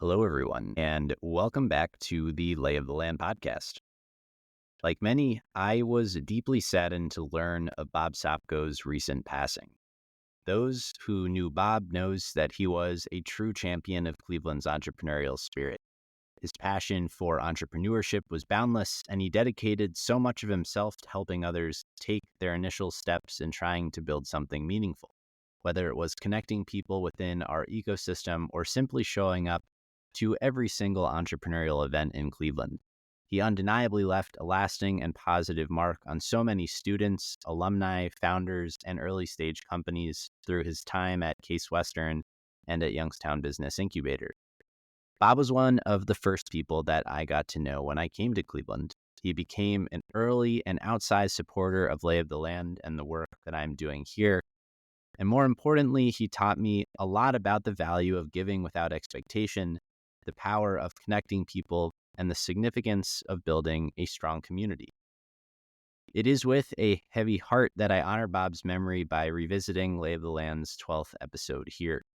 Hello, everyone, and welcome back to the Lay of the Land podcast. Like many, I was deeply saddened to learn of Bob Sopko's recent passing. Those who knew Bob knows that he was a true champion of Cleveland's entrepreneurial spirit. His passion for entrepreneurship was boundless, and he dedicated so much of himself to helping others take their initial steps in trying to build something meaningful, whether it was connecting people within our ecosystem or simply showing up to every single entrepreneurial event in Cleveland. He undeniably left a lasting and positive mark on so many students, alumni, founders, and early stage companies through his time at Case Western and at Youngstown Business Incubator. Bob was one of the first people that I got to know when I came to Cleveland. He became an early and outsized supporter of Lay of the Land and the work that I'm doing here. And more importantly, he taught me a lot about the value of giving without expectation, the power of connecting people, and the significance of building a strong community. It is with a heavy heart that I honor Bob's memory by revisiting Lay of the Land's 12th episode here.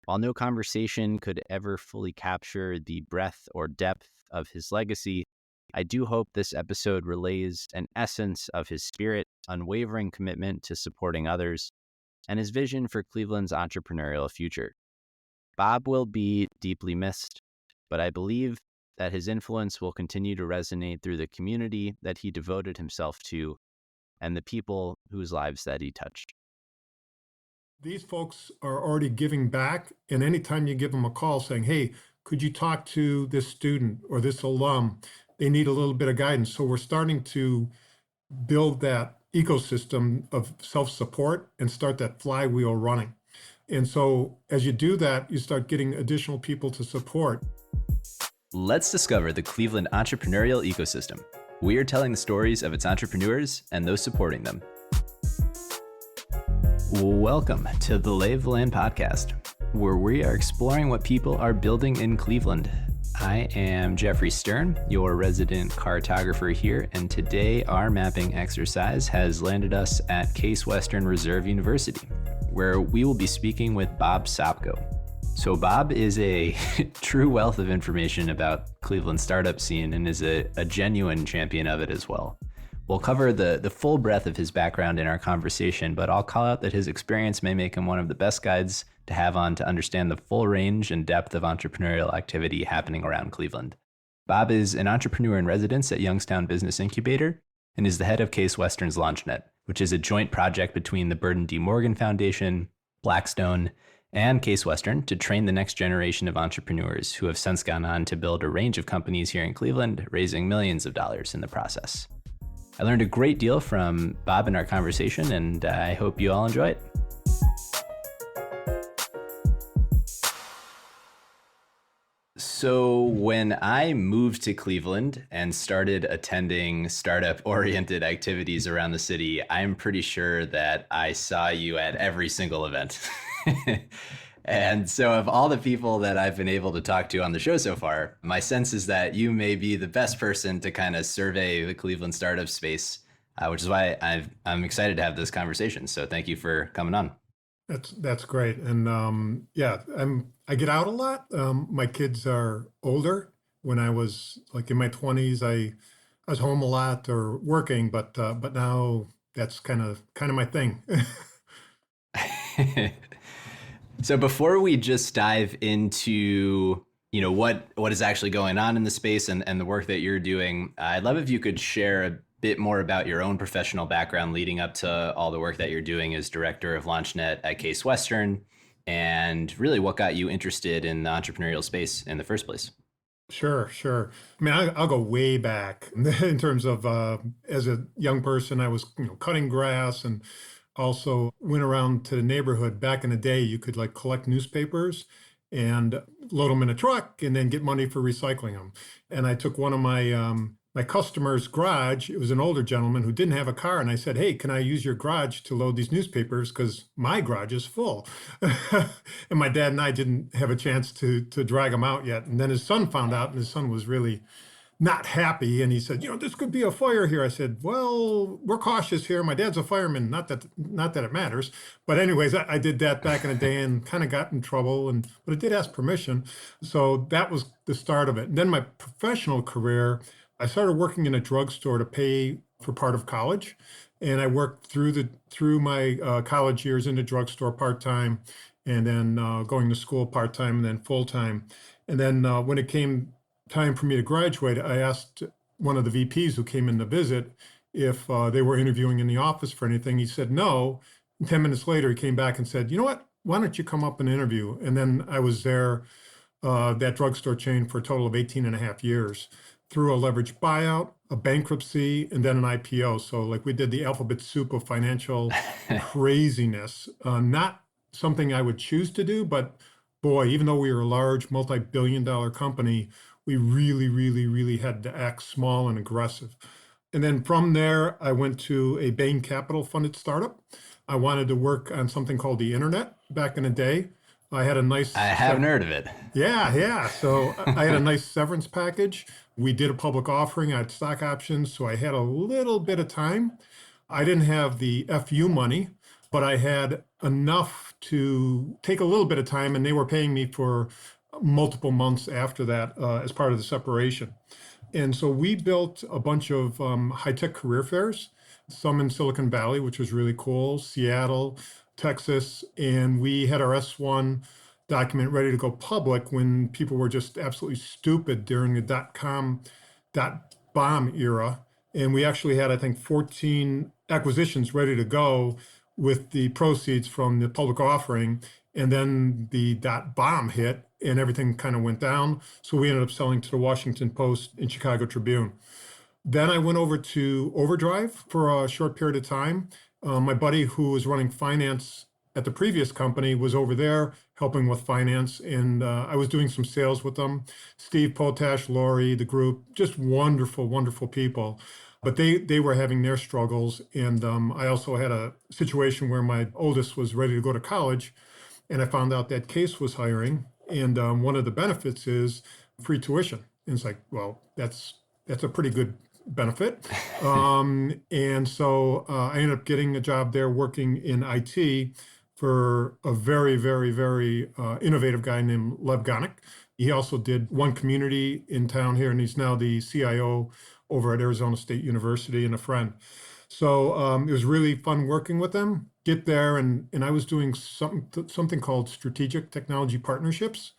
While no conversation could ever fully capture the breadth or depth of his legacy, I do hope this episode relays an essence of his spirit, unwavering commitment to supporting others, and his vision for Cleveland's entrepreneurial future. Bob will be deeply missed, but I believe that his influence will continue to resonate through the community that he devoted himself to and the people whose lives that he touched. These folks are already giving back, and anytime you give them a call saying, hey, could you talk to this student or this alum? They need a little bit of guidance. So we're starting to build that ecosystem of self-support and start that flywheel running. And so as you do that, you start getting additional people to support. Let's discover the Cleveland entrepreneurial ecosystem. We are telling the stories of its entrepreneurs and those supporting them. Welcome to the Lay of the Land podcast, where we are exploring what people are building in Cleveland. I am Jeffrey Stern, your resident cartographer here, and today our mapping exercise has landed us at Case Western Reserve University, where we will be speaking with Bob Sopko. So Bob is a true wealth of information about Cleveland startup scene and is a genuine champion of it as well. We'll cover the full breadth of his background in our conversation, but I'll call out that his experience may make him one of the best guides to have on to understand the full range and depth of entrepreneurial activity happening around Cleveland. Bob is an entrepreneur in residence at Youngstown Business Incubator and is the head of Case Western's LaunchNet, which is a joint project between the Burton D. Morgan Foundation, Blackstone, and Case Western to train the next generation of entrepreneurs who have since gone on to build a range of companies here in Cleveland, raising millions of dollars in the process. I learned a great deal from Bob in our conversation, and I hope you all enjoy it. So when I moved to Cleveland and started attending startup-oriented activities around the city, I'm pretty sure that I saw you at every single event. And so of all the people that I've been able to talk to on the show so far, my sense is that you may be the best person to kind of survey the Cleveland startup space, which is why I'm excited to have this conversation. So thank you for coming on. That's great. And I get out a lot. My kids are older. When I was like in my 20s, I was home a lot or working, but now that's kind of my thing. So before we just dive into, what is actually going on in the space and the work that you're doing, I'd love if you could share a bit more about your own professional background leading up to all the work that you're doing as director of LaunchNet at Case Western, and really what got you interested in the entrepreneurial space in the first place. Sure. I mean, I'll go way back in terms of as a young person, I was cutting grass and also went around to the neighborhood. Back in the day, you could like collect newspapers and load them in a truck and then get money for recycling them. And I took one of my customer's garage. It was an older gentleman who didn't have a car. And I said, hey, can I use your garage to load these newspapers? Because my garage is full. And my dad and I didn't have a chance to drag him out yet. And then his son found out, and his son was really not happy. And he said, this could be a fire here. I said, well, we're cautious here. My dad's a fireman. Not that it matters. But anyways, I did that back in the day and kind of got in trouble. But I did ask permission. So that was the start of it. And then my professional career, I started working in a drugstore to pay for part of college. And I worked through my college years in the drugstore part-time, and then going to school part-time, and then full-time. And then when it came time for me to graduate, I asked one of the VPs who came in to visit if they were interviewing in the office for anything. He said no. And 10 minutes later, he came back and said, you know what? Why don't you come up and interview? And then I was there, that drugstore chain, for a total of 18 and a half years, through a leveraged buyout, a bankruptcy, and then an IPO. So like we did the alphabet soup of financial craziness. Not something I would choose to do, but boy, even though we were a large multi-billion-dollar company, we really, really, really had to act small and aggressive. And then from there, I went to a Bain Capital funded startup. I wanted to work on something called the internet back in the day. I had a nice... I haven't heard of it. Yeah, yeah. So I had a nice severance package. We did a public offering. I had stock options, so I had a little bit of time. I didn't have the FU money, but I had enough to take a little bit of time, and they were paying me for multiple months after that as part of the separation. And so we built a bunch of high-tech career fairs, some in Silicon Valley, which was really cool, Seattle, Texas, and we had our S1 document ready to go public when people were just absolutely stupid during the dot-com, dot-bomb era. And we actually had, I think, 14 acquisitions ready to go with the proceeds from the public offering. And then the dot-bomb hit and everything kind of went down. So we ended up selling to the Washington Post and Chicago Tribune. Then I went over to Overdrive for a short period of time. My buddy who was running finance at the previous company was over there helping with finance, and I was doing some sales with them. Steve Potash, Lori, the group, just wonderful, wonderful people. But they were having their struggles, and I also had a situation where my oldest was ready to go to college, and I found out that Case was hiring, and one of the benefits is free tuition. And it's like, well, that's a pretty good benefit. And so I ended up getting a job there working in IT for a very, very, very innovative guy named Lev Gonick. He also did One Community in town here, and he's now the CIO over at Arizona State University, and a friend. So it was really fun working with them. Get there, and I was doing something called strategic technology partnerships.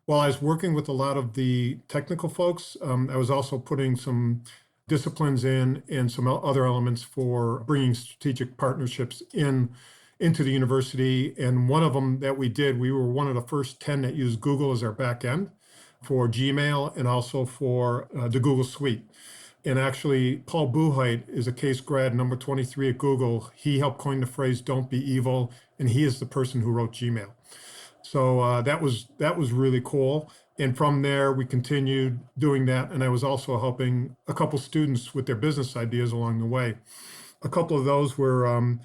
While I was working with a lot of the technical folks, I was also putting some disciplines in and some other elements for bringing strategic partnerships into the university. And one of them that we did, we were one of the first 10 that used Google as our back end for Gmail and also for the Google Suite. And actually, Paul Buchheit is a Case grad, number 23 at Google. He helped coin the phrase, "Don't be evil," and he is the person who wrote Gmail. So that was really cool. And from there, we continued doing that. And I was also helping a couple students with their business ideas along the way. A couple of those were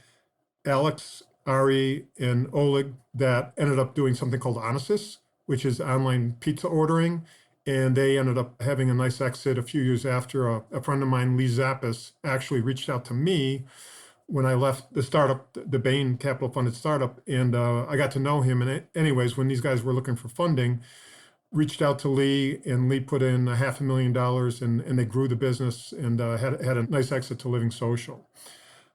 Alex, Ari, and Oleg that ended up doing something called Onesys, which is online pizza ordering. And they ended up having a nice exit a few years after. A friend of mine, Lee Zappis, actually reached out to me when I left the startup, the Bain Capital funded startup, and I got to know him. And anyways, when these guys were looking for funding, reached out to Lee, and Lee put in $500,000, and they grew the business and had a nice exit to Living Social.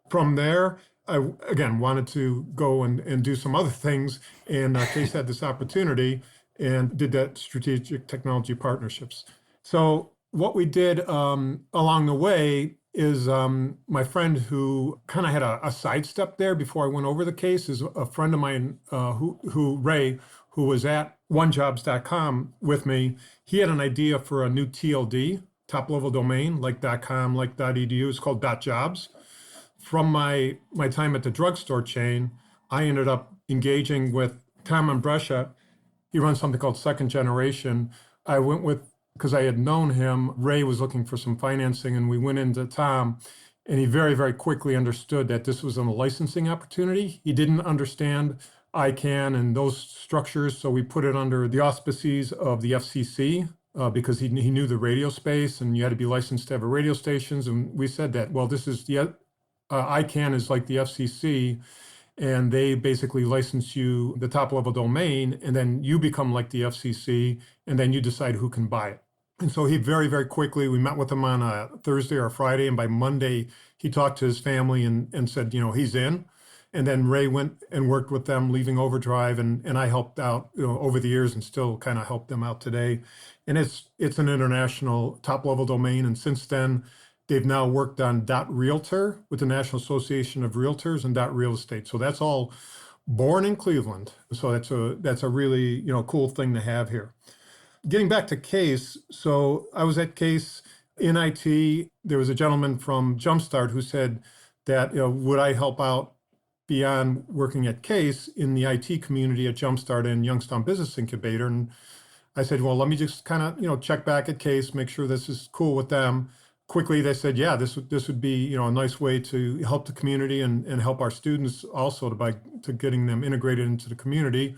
From there, I, again, wanted to go and do some other things, and Case had this opportunity and did that strategic technology partnerships. So what we did along the way is my friend who kind of had a sidestep there before I went over the Case is a friend of mine Ray, who was at onejobs.com with me. He had an idea for a new TLD, top level domain, like .com, like .edu. It's called .jobs. From my time at the drugstore chain, I ended up engaging with Tom Ambrescia. He runs something called Second Generation. I went with, because I had known him, Ray was looking for some financing, and we went into Tom, and he very, very quickly understood that this was a licensing opportunity. He didn't understand ICANN and those structures, so we put it under the auspices of the FCC, because he knew the radio space, and you had to be licensed to have a radio stations. And we said that, well, this is the ICANN is like the FCC, and they basically license you the top level domain, and then you become like the FCC, and then you decide who can buy it. And so he very, very quickly, we met with him on a Thursday or a Friday, and by Monday, he talked to his family and said, he's in. And then Ray went and worked with them, leaving Overdrive, and I helped out, over the years and still kind of help them out today. And it's an international top level domain. And since then, they've now worked on .realtor with the National Association of Realtors and .real estate. So that's all born in Cleveland. So that's a really, cool thing to have here. Getting back to Case, so I was at Case in IT. There was a gentleman from Jumpstart who said that, would I help out beyond working at Case in the IT community at Jumpstart and Youngstown Business Incubator. And I said, well, let me just kind of, check back at Case, make sure this is cool with them. Quickly, they said, yeah, this would be, a nice way to help the community and help our students also to getting them integrated into the community,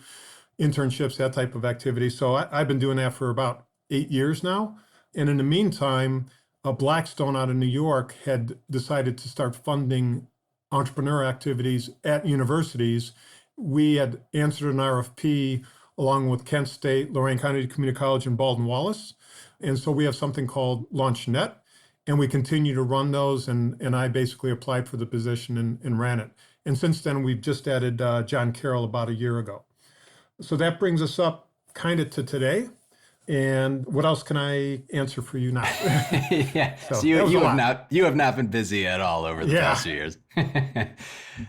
internships, that type of activity. So I've been doing that for about 8 years now. And in the meantime, Blackstone out of New York had decided to start funding entrepreneur activities at universities. We had answered an RFP along with Kent State, Lorraine County Community College, and Baldwin Wallace. And so we have something called LaunchNet, and we continue to run those. And I basically applied for the position and ran it. And since then, we've just added John Carroll about a year ago. So that brings us up kind of to today. And what else can I answer for you now? Yeah. So you have not been busy at all over the past few years.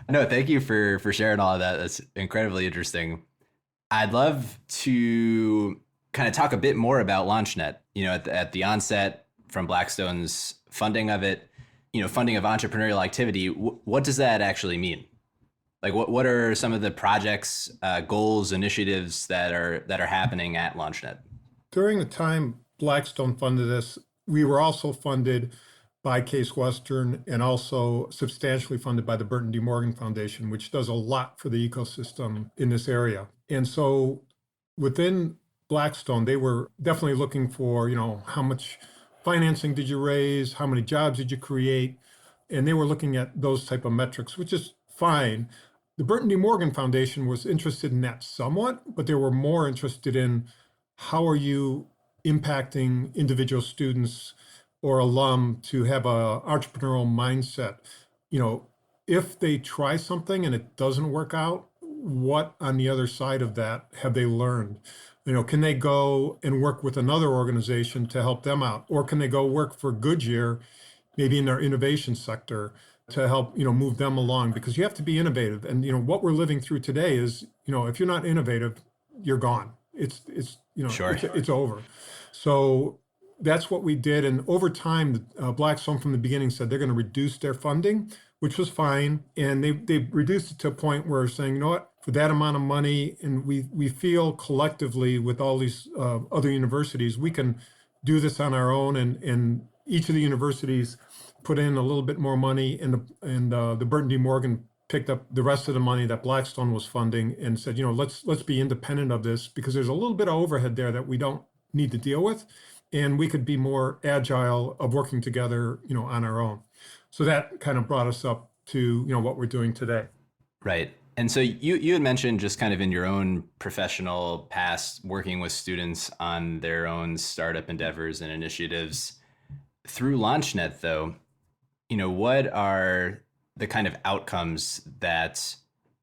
No, thank you for sharing all of that. That's incredibly interesting. I'd love to kind of talk a bit more about LaunchNet. At the onset from Blackstone's funding of it, funding of entrepreneurial activity. What does that actually mean? Like, what are some of the projects, goals, initiatives that are happening at LaunchNet? During the time Blackstone funded us, we were also funded by Case Western and also substantially funded by the Burton D. Morgan Foundation, which does a lot for the ecosystem in this area. And so within Blackstone, they were definitely looking for, how much financing did you raise? How many jobs did you create? And they were looking at those type of metrics, which is fine. The Burton D. Morgan Foundation was interested in that somewhat, but they were more interested in how are you impacting individual students or alum to have a entrepreneurial mindset. If they try something and it doesn't work out, what on the other side of that have they learned? Can they go and work with another organization to help them out? Or can they go work for Goodyear, maybe in their innovation sector, to help, move them along? Because you have to be innovative. And, what we're living through today is, if you're not innovative, you're gone. It's Sure. it's over. So that's what we did. And over time, Blackstone from the beginning said they're going to reduce their funding, which was fine. And they reduced it to a point where saying, what, for that amount of money, and we feel collectively with all these other universities, we can do this on our own. And each of the universities put in a little bit more money, and the Burton D. Morgan picked up the rest of the money that Blackstone was funding and said, let's be independent of this, because there's a little bit of overhead there that we don't need to deal with, and we could be more agile of working together, on our own. So that kind of brought us up to, what we're doing today. Right. And so you had mentioned just kind of in your own professional past working with students on their own startup endeavors and initiatives. Through LaunchNet, though, what are the kind of outcomes that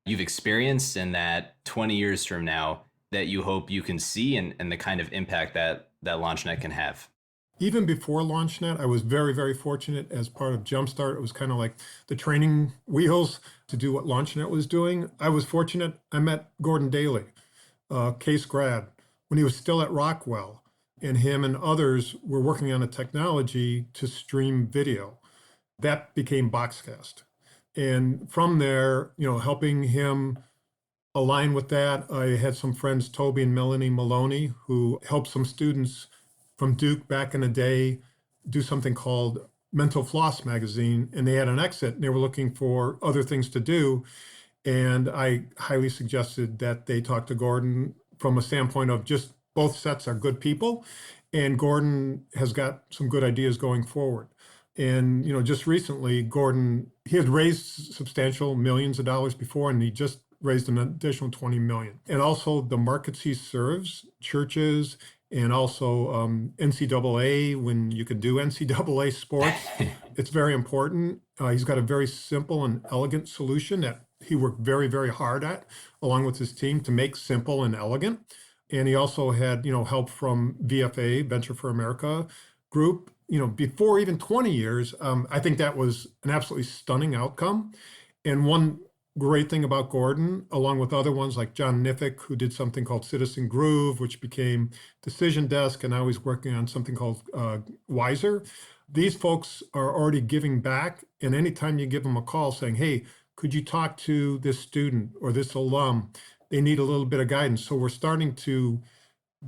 you've experienced and that 20 years from now that you hope you can see, and the kind of impact that LaunchNet can have? Even before LaunchNet, I was very, very fortunate as part of Jumpstart. It was kind of like the training wheels to do what LaunchNet was doing. I was fortunate. I met Gordon Daly, Case grad, when he was still at Rockwell, and him and others were working on a technology to stream video. That became Boxcast. And from there, helping him align with that, I had some friends, Toby and Melanie Maloney, who helped some students from Duke back in the day do something called Mental Floss magazine. And they had an exit and they were looking for other things to do. And I highly suggested that they talk to Gordon from a standpoint of just both sets are good people. And Gordon has got some good ideas going forward. And, just recently, Gordon, he had raised substantial millions of dollars before, and he just raised an additional 20 million. And also the markets he serves, churches, and also NCAA, when you can do NCAA sports, it's very important. He's got a very simple and elegant solution that he worked very, very hard at, along with his team, to make simple and elegant. And he also had, help from VFA, Venture for America group, before even 20 years. I think that was an absolutely stunning outcome. And one great thing about Gordon, along with other ones like John Niffick, who did something called Citizen Groove, which became Decision Desk, and now he's working on something called Wiser. These folks are already giving back. And anytime you give them a call saying, hey, could you talk to this student or this alum? They need a little bit of guidance. So we're starting to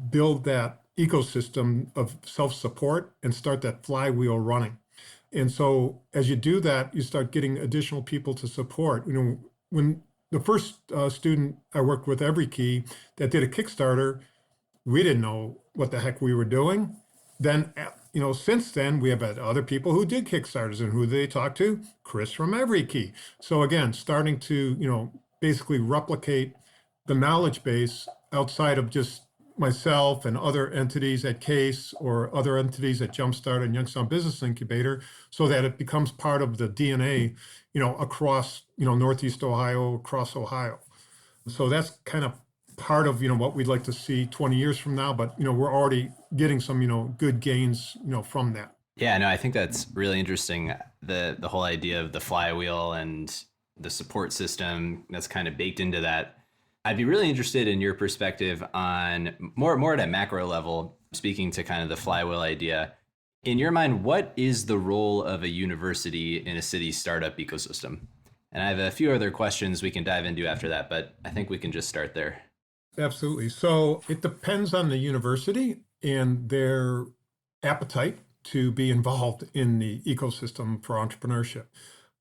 build that ecosystem of self-support and start that flywheel running. And so as you do that, you start getting additional people to support. When the first student I worked with, Every Key, that did a Kickstarter, we didn't know what the heck we were doing. Then, since then, we have had other people who did Kickstarters, and who they talk to? Chris from Every Key. So again, starting to, basically replicate the knowledge base outside of just myself and other entities at CASE or other entities at Jumpstart and Youngstown Business Incubator, so that it becomes part of the DNA, across, Northeast Ohio, across Ohio. So that's kind of part of, what we'd like to see 20 years from now, but, we're already getting some, good gains, from that. Yeah, no, I think that's really interesting. The whole idea of the flywheel and the support system that's kind of baked into that. I'd be really interested in your perspective on more at a macro level, speaking to kind of the flywheel idea. In your mind, what is the role of a university in a city startup ecosystem? And I have a few other questions we can dive into after that, but I think we can just start there. Absolutely. So it depends on the university and their appetite to be involved in the ecosystem for entrepreneurship.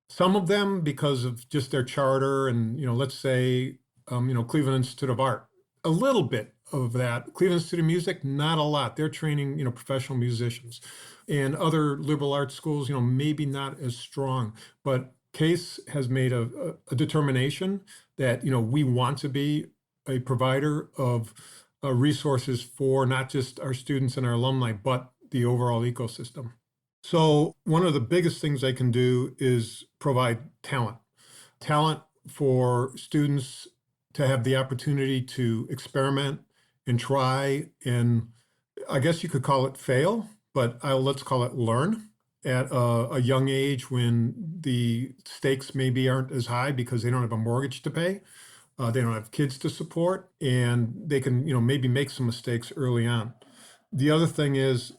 Some of them, because of just their charter and, let's say, Cleveland Institute of Art, a little bit of that. Cleveland Institute of Music, not a lot. They're training, professional musicians. And other liberal arts schools, maybe not as strong. But CASE has made a determination that, we want to be a provider of resources for not just our students and our alumni, but the overall ecosystem. So one of the biggest things they can do is provide talent for students to have the opportunity to experiment and try, and I guess you could call it fail, but let's call it learn at a young age, when the stakes maybe aren't as high because they don't have a mortgage to pay, they don't have kids to support, and they can, maybe make some mistakes early on. The other thing is,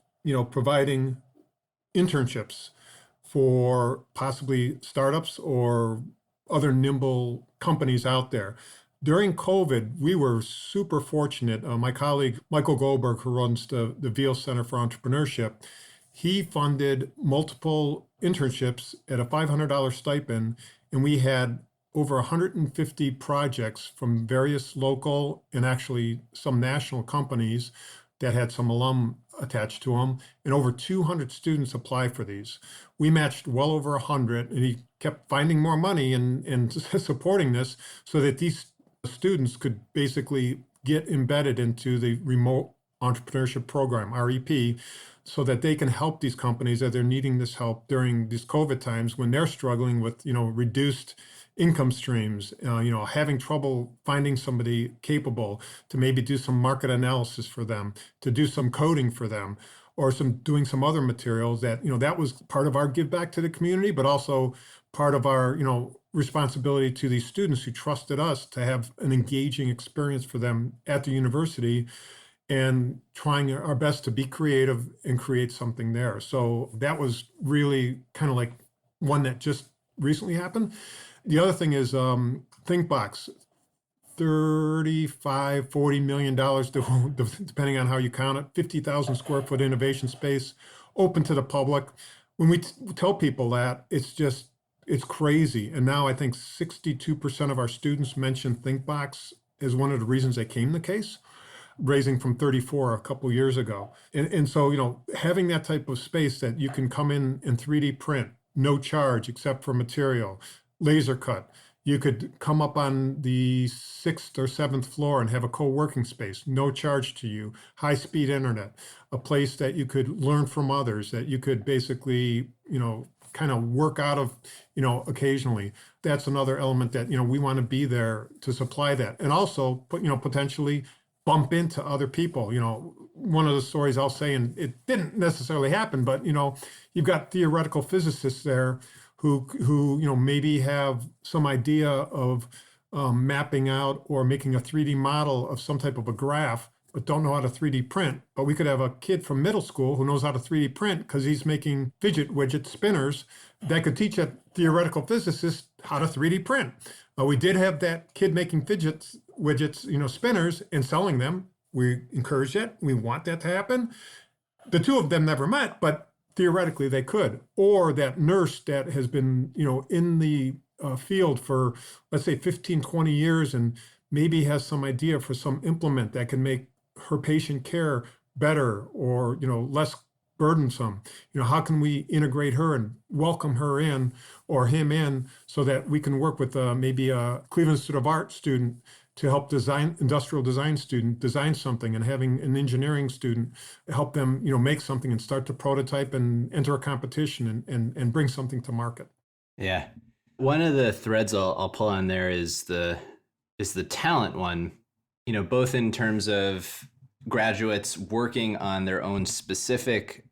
providing internships for possibly startups or other nimble companies out there. During COVID, we were super fortunate. My colleague, Michael Goldberg, who runs the Veal Center for Entrepreneurship, he funded multiple internships at a $500 stipend, and we had over 150 projects from various local and actually some national companies that had some alum attached to them, and over 200 students apply for these. We matched well over 100, and he kept finding more money and supporting this so that these students could basically get embedded into the remote entrepreneurship program, REP, so that they can help these companies as they're needing this help during these COVID times when they're struggling with, reduced income streams, having trouble finding somebody capable to maybe do some market analysis for them, to do some coding for them, or doing some other materials that, that was part of our give back to the community, but also part of our, responsibility to these students who trusted us to have an engaging experience for them at the university, and trying our best to be creative and create something there. So that was really kind of like one that just recently happened. The other thing is ThinkBox, $40 million, depending on how you count it, 50,000 square foot innovation space, open to the public. When we tell people that, it's crazy. And now I think 62% of our students mention ThinkBox as one of the reasons they came to CASE. raising from 34 a couple years ago. And so, having that type of space that you can come in and 3D print, no charge except for material, laser cut. You could come up on the 6th or 7th floor and have a co-working space, no charge to you, high-speed internet, a place that you could learn from others, that you could basically, kind of work out of, occasionally. That's another element that, we want to be there to supply that. And also, potentially bump into other people. One of the stories I'll say, and it didn't necessarily happen, but, you've got theoretical physicists there who maybe have some idea of mapping out or making a 3D model of some type of a graph, but don't know how to 3D print. But we could have a kid from middle school who knows how to 3D print because he's making fidget widget spinners that could teach a theoretical physicist how to 3D print. We did have that kid making fidget widgets, spinners, and selling them. We encourage that. We want that to happen. The two of them never met, but theoretically they could. Or that nurse that has been, in the field for, let's say, 15, 20 years and maybe has some idea for some implement that can make her patient care better or, less burdensome. How can we integrate her and welcome her in or him in so that we can work with maybe a Cleveland Institute of Art student to help industrial design student design something, and having an engineering student help them, make something and start to prototype and enter a competition and bring something to market. Yeah. One of the threads I'll pull on there is the talent one, both in terms of graduates working on their own specific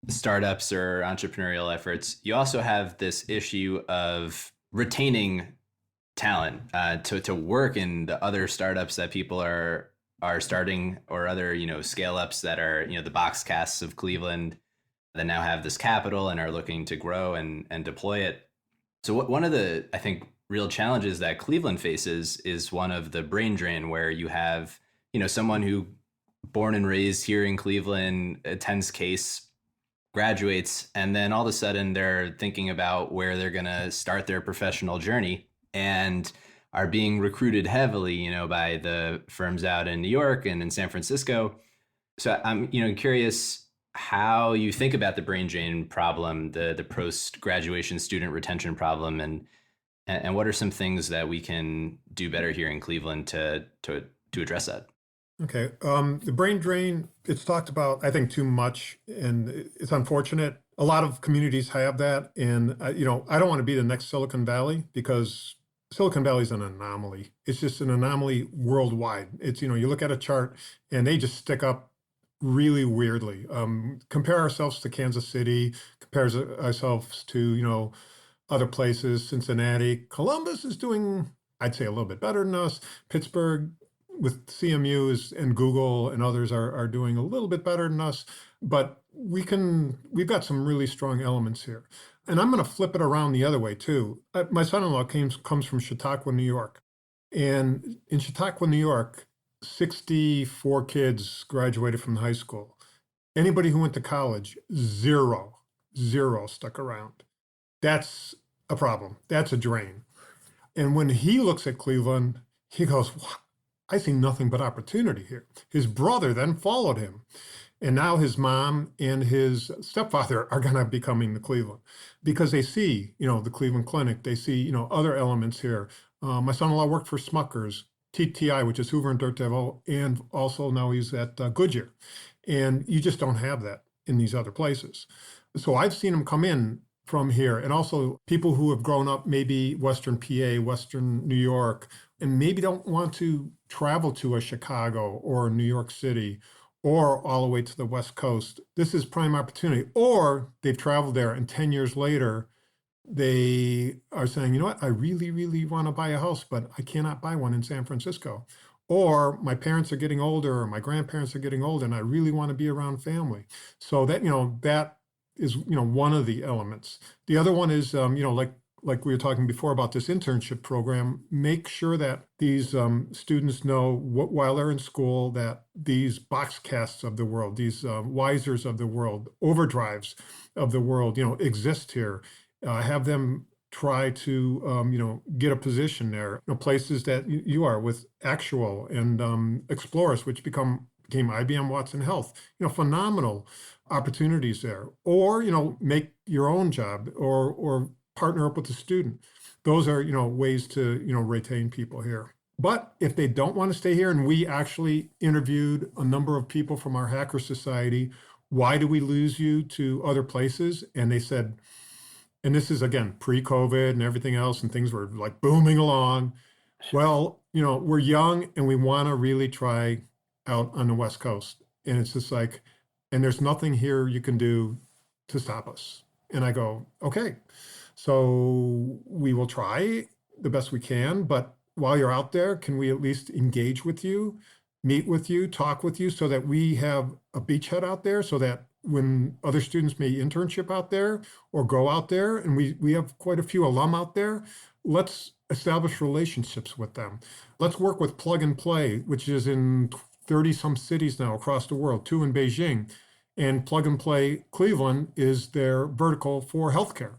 startups or entrepreneurial efforts. You also have this issue of retaining talent to work in the other startups that people are starting, or other scale ups that are the box casts of Cleveland that now have this capital and are looking to grow and deploy it. So one of the, I think, real challenges that Cleveland faces is one of the brain drain, where you have someone who born and raised here in Cleveland, attends Case, graduates, and then all of a sudden they're thinking about where they're going to start their professional journey, and are being recruited heavily, by the firms out in New York and in San Francisco. So I'm, curious how you think about the brain drain problem, the post-graduation student retention problem, and what are some things that we can do better here in Cleveland to address that? Okay. The brain drain, it's talked about, I think, too much, and it's unfortunate. A lot of communities have that. And, I don't want to be the next Silicon Valley, because Silicon Valley is an anomaly. It's just an anomaly worldwide. It's, you look at a chart and they just stick up really weirdly. Compare ourselves to Kansas City, compares ourselves to, other places, Cincinnati. Columbus is doing, I'd say, a little bit better than us. Pittsburgh, with CMUs and Google and others, are doing a little bit better than us, but we've got some really strong elements here. And I'm going to flip it around the other way too. My son-in-law comes from Chautauqua, New York. And in Chautauqua, New York, 64 kids graduated from high school. Anybody who went to college, zero stuck around. That's a problem. That's a drain. And when he looks at Cleveland, he goes, wow, I see nothing but opportunity here. His brother then followed him. And now his mom and his stepfather are going to be coming to Cleveland because they see, the Cleveland Clinic. They see, other elements here. My son-in-law worked for Smucker's, TTI, which is Hoover and Dirt Devil, and also now he's at Goodyear. And you just don't have that in these other places. So I've seen them come in from here, and also people who have grown up maybe Western PA, Western New York, and maybe don't want to travel to a Chicago or New York City or all the way to the West Coast. This is prime opportunity. Or they've traveled there, and 10 years later, they are saying, I really, really want to buy a house, but I cannot buy one in San Francisco. Or my parents are getting older, or my grandparents are getting older, and I really want to be around family. So that, that is, one of the elements. The other one is, like we were talking before about this internship program, make sure that these students know while they're in school that these box casts of the world, these Wisers of the world, overdrives of the world, exist here. Have them try to, get a position there. Places that you are with Actual and Explorus, which became IBM Watson Health. Phenomenal opportunities there. Or, make your own job or partner up with a student. Those are, ways to, retain people here. But if they don't want to stay here, and we actually interviewed a number of people from our Hacker Society, why do we lose you to other places? And they said, and this is again pre-COVID and everything else, and things were like booming along. Well, we're young and we want to really try out on the West Coast. And it's just like, and there's nothing here you can do to stop us. And I go, okay, so we will try the best we can, but while you're out there, can we at least engage with you, meet with you, talk with you, so that we have a beachhead out there, so that when other students may internship out there or go out there, and we have quite a few alum out there, let's establish relationships with them. Let's work with Plug and Play, which is in 30 some cities now across the world, 2 in Beijing. And Plug and Play Cleveland is their vertical for healthcare.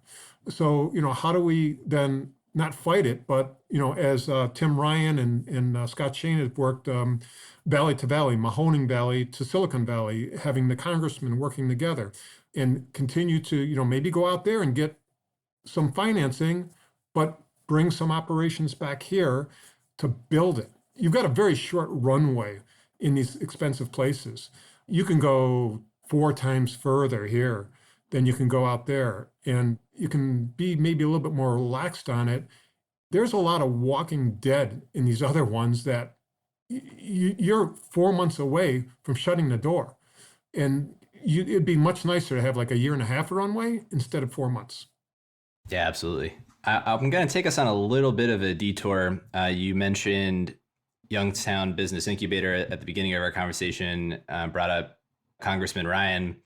So, how do we then not fight it, but, as Tim Ryan and Scott Shane have worked valley to valley, Mahoning Valley to Silicon Valley, having the congressmen working together, and continue to, maybe go out there and get some financing, but bring some operations back here to build it. You've got a very short runway in these expensive places. You can go 4 times further here than you can go out there. And you can be maybe a little bit more relaxed on it. There's a lot of walking dead in these other ones that you're 4 months away from shutting the door. And it'd be much nicer to have like a 1.5 year runway instead of 4 months. Yeah, absolutely. I'm going to take us on a little bit of a detour. You mentioned Youngstown Business Incubator at the beginning of our conversation, brought up Congressman Ryan.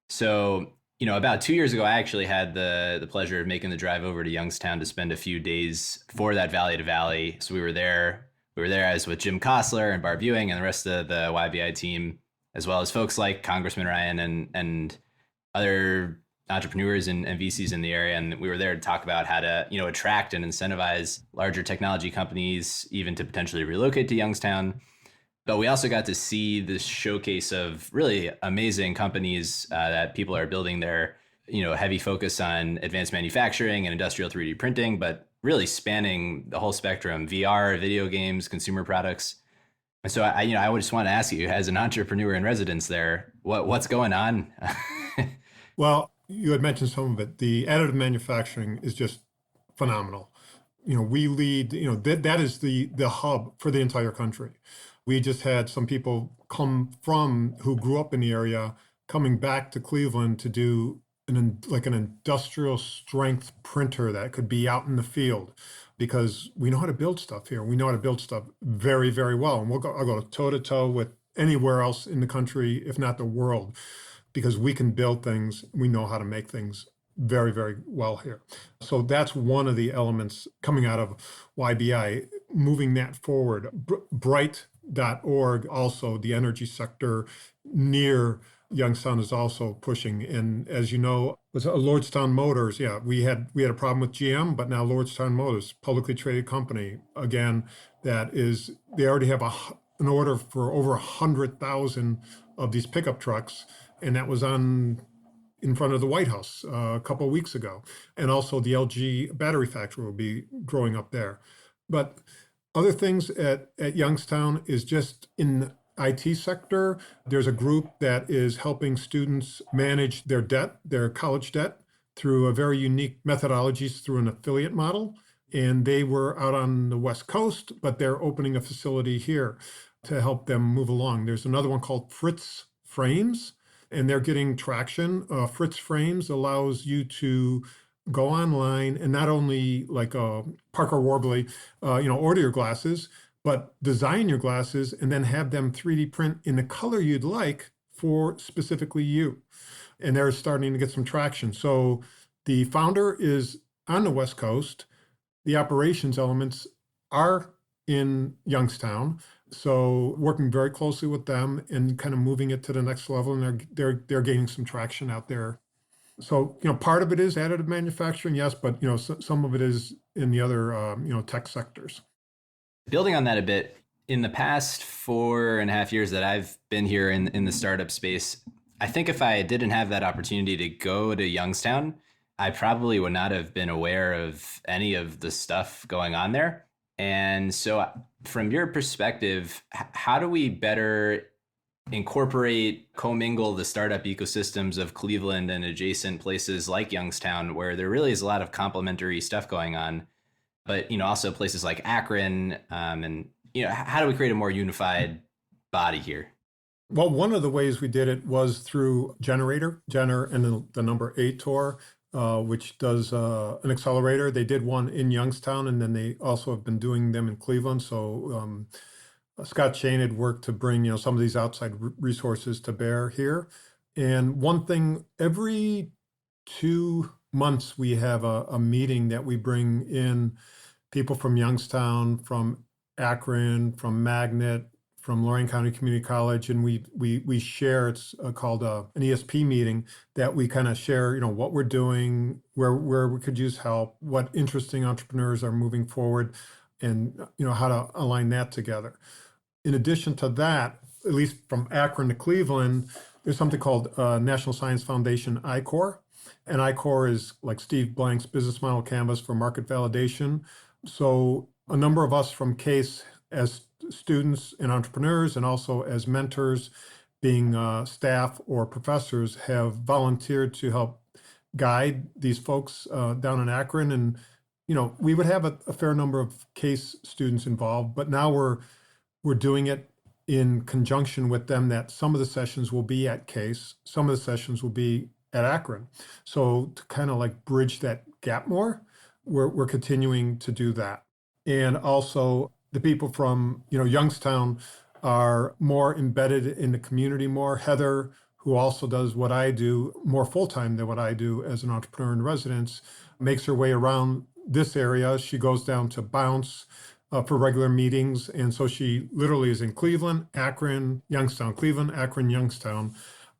So, about 2 years ago, I actually had the pleasure of making the drive over to Youngstown to spend a few days for that Valley to Valley. So we were there as with Jim Kostler and Barb Ewing and the rest of the YBI team, as well as folks like Congressman Ryan and other entrepreneurs and VCs in the area. And we were there to talk about how to, attract and incentivize larger technology companies, even to potentially relocate to Youngstown. But we also got to see this showcase of really amazing companies that people are building there, heavy focus on advanced manufacturing and industrial 3D printing, but really spanning the whole spectrum: VR, video games, consumer products. And so I just want to ask you, as an entrepreneur in residence there, what's going on? Well, you had mentioned some of it. The additive manufacturing is just phenomenal. We lead, that is the hub for the entire country. We just had some people come from who grew up in the area coming back to Cleveland to do an industrial strength printer that could be out in the field, because we know how to build stuff here. We know how to build stuff very, very well. And I'll go toe to toe with anywhere else in the country, if not the world, because we can build things. We know how to make things very, very well here. So that's one of the elements coming out of YBI, moving that forward. Bright.org, also the energy sector near Youngstown, is also pushing. And as you know, was Lordstown Motors. Yeah, we had a problem with GM, but now Lordstown Motors, publicly traded company, again, they already have an order for over 100,000 of these pickup trucks, and that was in front of the White House a couple of weeks ago. And also the LG battery factory will be growing up there. But other things at Youngstown is just in the IT sector. There's a group that is helping students manage their debt, their college debt, through a very unique methodologies through an affiliate model. And they were out on the West Coast, but they're opening a facility here to help them move along. There's another one called Fritz Frames, and they're getting traction. Fritz Frames allows you to go online and not only like Parker Warbley, order your glasses, but design your glasses and then have them 3D print in the color you'd like for specifically you. And they're starting to get some traction. So the founder is on the West Coast. The operations elements are in Youngstown. So working very closely with them and kind of moving it to the next level. And they're gaining some traction out there. So, part of it is additive manufacturing, yes, but, some of it is in the other, tech sectors. Building on that a bit, in the past 4.5 years that I've been here in the startup space, I think if I didn't have that opportunity to go to Youngstown, I probably would not have been aware of any of the stuff going on there. And so, from your perspective, how do we better incorporate, commingle the startup ecosystems of Cleveland and adjacent places like Youngstown, where there really is a lot of complementary stuff going on, but also places like Akron, and how do we create a more unified body here? Well, one of the ways we did it was through Jenner and the number 8 tour, which does an accelerator. They did one in Youngstown, and then they also have been doing them in Cleveland. So Scott Shane had worked to bring some of these outside resources to bear here. And one thing, every 2 months we have a meeting that we bring in people from Youngstown, from Akron, from Magnet, from Lorraine County Community College, and we share. It's called an ESP meeting that we kind of share, what we're doing, where we could use help, what interesting entrepreneurs are moving forward, and how to align that together. In addition to that, at least from Akron to Cleveland, there's something called National Science Foundation I-Core. And I-Core is like Steve Blank's business model canvas for market validation. So a number of us from CASE as students and entrepreneurs and also as mentors, being staff or professors, have volunteered to help guide these folks down in Akron. And, we would have a fair number of CASE students involved, but now we're doing it in conjunction with them, that some of the sessions will be at CASE, some of the sessions will be at Akron. So to kind of like bridge that gap more, we're continuing to do that. And also the people from, Youngstown are more embedded in the community more. Heather, who also does what I do more full-time than what I do as an entrepreneur in residence, makes her way around this area. She goes down to Bounce for regular meetings. And so she literally is in Cleveland, Akron, Youngstown, Cleveland, Akron, Youngstown,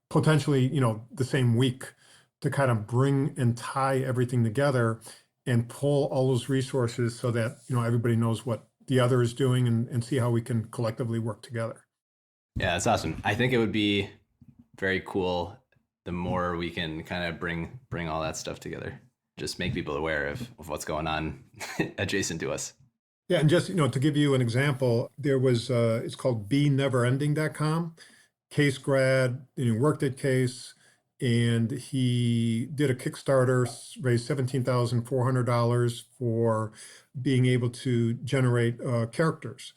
potentially, the same week, to kind of bring and tie everything together and pull all those resources so that, everybody knows what the other is doing, and see how we can collectively work together. Yeah, that's awesome. I think it would be very cool the more we can kind of bring all that stuff together, just make people aware of what's going on adjacent to us. Yeah, and just, to give you an example, there was, it's called beneverending.com. CASE grad, worked at CASE, and he did a Kickstarter, raised $17,400 for being able to generate characters.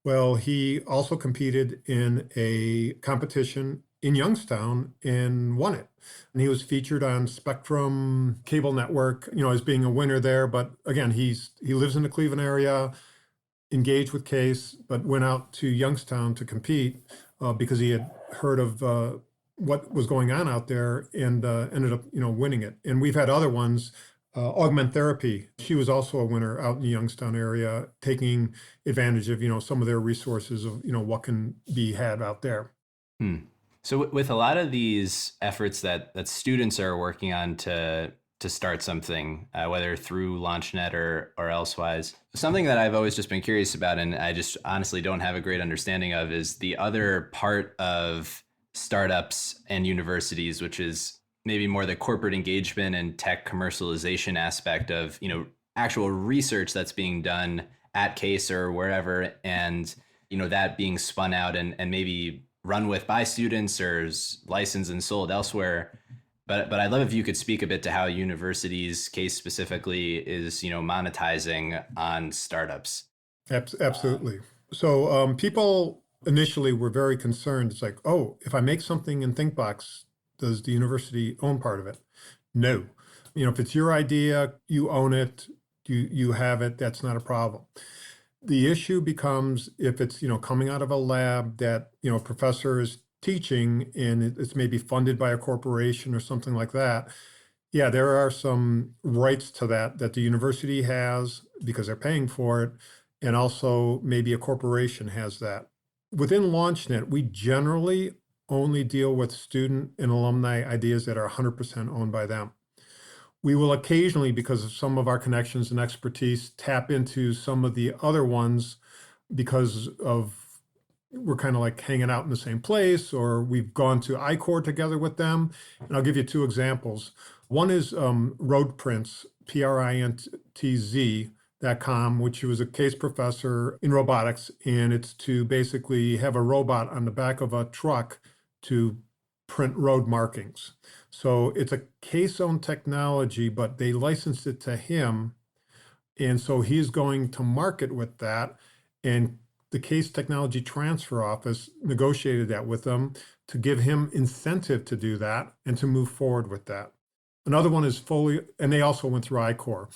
Well, he also competed in a competition in Youngstown and won it. And he was featured on Spectrum Cable Network, as being a winner there. But again, he lives in the Cleveland area, engaged with CASE, but went out to Youngstown to compete because he had heard of what was going on out there, and ended up, winning it. And we've had other ones. Augment Therapy, she was also a winner out in the Youngstown area, taking advantage of, some of their resources of, what can be had out there. So with a lot of these efforts that students are working on to start something, whether through LaunchNet or elsewise, something that I've always just been curious about, and I just honestly don't have a great understanding of, is the other part of startups and universities, which is maybe more the corporate engagement and tech commercialization aspect of, actual research that's being done at CASE or wherever, and, that being spun out and maybe run with by students or is licensed and sold elsewhere. But I'd love if you could speak a bit to how universities, CASE specifically, is, monetizing on startups. Absolutely. So people initially were very concerned. It's like, oh, if I make something in ThinkBox, does the university own part of it? No. If it's your idea, you own it, you have it, that's not a problem. The issue becomes if it's, coming out of a lab that, a professor is teaching and it's maybe funded by a corporation or something like that. Yeah, there are some rights to that the university has because they're paying for it. And also maybe a corporation has that. Within LaunchNet, we generally only deal with student and alumni ideas that are 100% owned by them. We will occasionally, because of some of our connections and expertise, tap into some of the other ones because of we're kind of like hanging out in the same place, or we've gone to I-Corps together with them. And I'll give you two examples. One is Roadprints, PRINTZ.com, which was a case professor in robotics. And it's to basically have a robot on the back of a truck to print road markings. So it's a case-owned technology, but they licensed it to him. And so he's going to market with that. And the Case Technology Transfer Office negotiated that with them to give him incentive to do that and to move forward with that. Another one is Folio, and they also went through I-Corps.